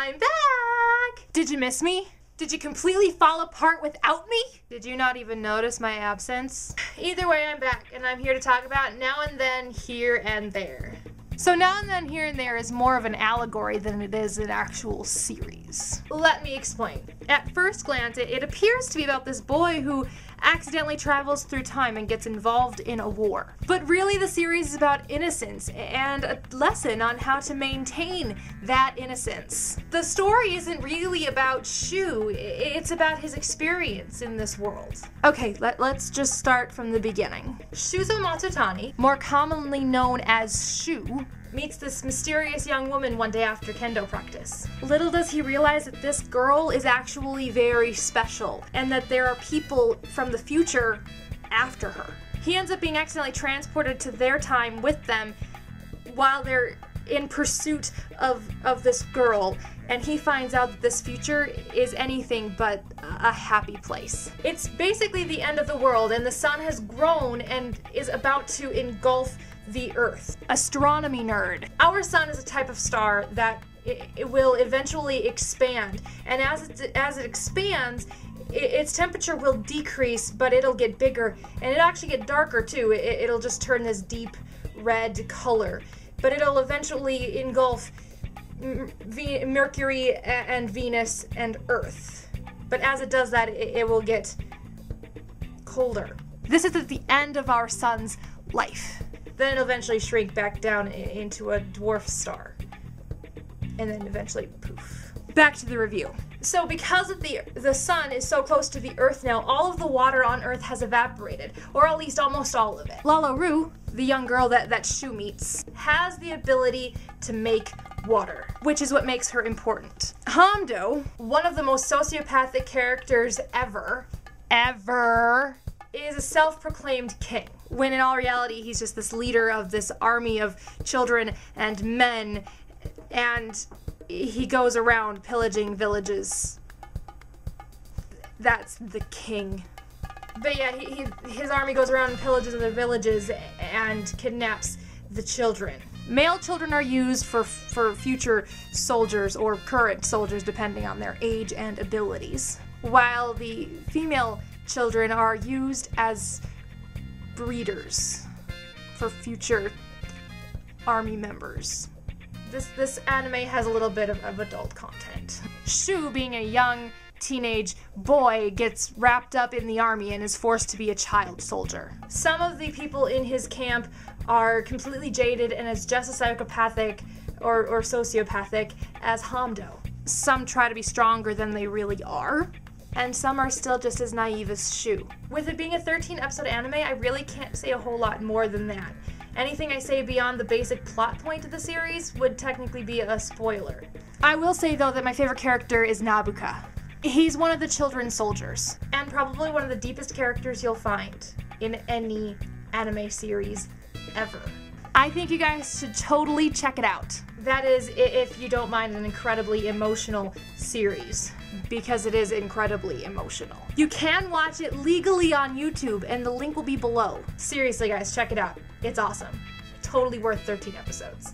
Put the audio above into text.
I'm back! Did you miss me? Did you completely fall apart without me? Did you not even notice my absence? Either way, I'm back, and I'm here to talk about Now and Then, Here and There. So Now and Then, Here and There is more of an allegory than it is an actual series. Let me explain. At first glance, it appears to be about this boy who accidentally travels through time and gets involved in a war. But really the series is about innocence and a lesson on how to maintain that innocence. The story isn't really about Shu, it's about his experience in this world. Okay, let's just start from the beginning. Shuzo Matsutani, more commonly known as Shu, meets this mysterious young woman one day after kendo practice. Little does he realize that this girl is actually very special, and that there are people from the future after her. He ends up being accidentally transported to their time with them while they're in pursuit of this girl, and he finds out that this future is anything but a happy place. It's basically the end of the world, and the sun has grown and is about to engulf the Earth. Astronomy nerd. Our sun is a type of star that it will eventually expand, and as it expands, its temperature will decrease, but it'll get bigger, and it'll actually get darker too. It'll just turn this deep red color, but it'll eventually engulf Mercury and Venus and Earth. But as it does that, it will get colder. This is at the end of our sun's life. Then it'll eventually shrink back down into a dwarf star. And then eventually, poof. Back to the review. So because of the sun is so close to the Earth now, all of the water on Earth has evaporated, or at least almost all of it. Lalaru, the young girl that Shu meets, has the ability to make water, which is what makes her important. Hamdo, one of the most sociopathic characters ever, is a self-proclaimed king, when in all reality he's just this leader of this army of children and men, and he goes around pillaging villages. That's the king. But yeah, his army goes around and pillages the villages and kidnaps the children. Male children are used for future soldiers or current soldiers depending on their age and abilities, while the female children are used as breeders for future army members. This anime has a little bit of adult content. Shu, being a young teenage boy, gets wrapped up in the army and is forced to be a child soldier. Some of the people in his camp are completely jaded and as just as psychopathic or sociopathic as Hamdo. Some try to be stronger than they really are, and some are still just as naive as Shu. With it being a 13-episode anime, I really can't say a whole lot more than that. Anything I say beyond the basic plot point of the series would technically be a spoiler. I will say, though, that my favorite character is Nabuka. He's one of the children's soldiers, and probably one of the deepest characters you'll find in any anime series ever. I think you guys should totally check it out. That is, if you don't mind an incredibly emotional series, because it is incredibly emotional. You can watch it legally on YouTube, and the link will be below. Seriously, guys, check it out. It's awesome. Totally worth 13 episodes.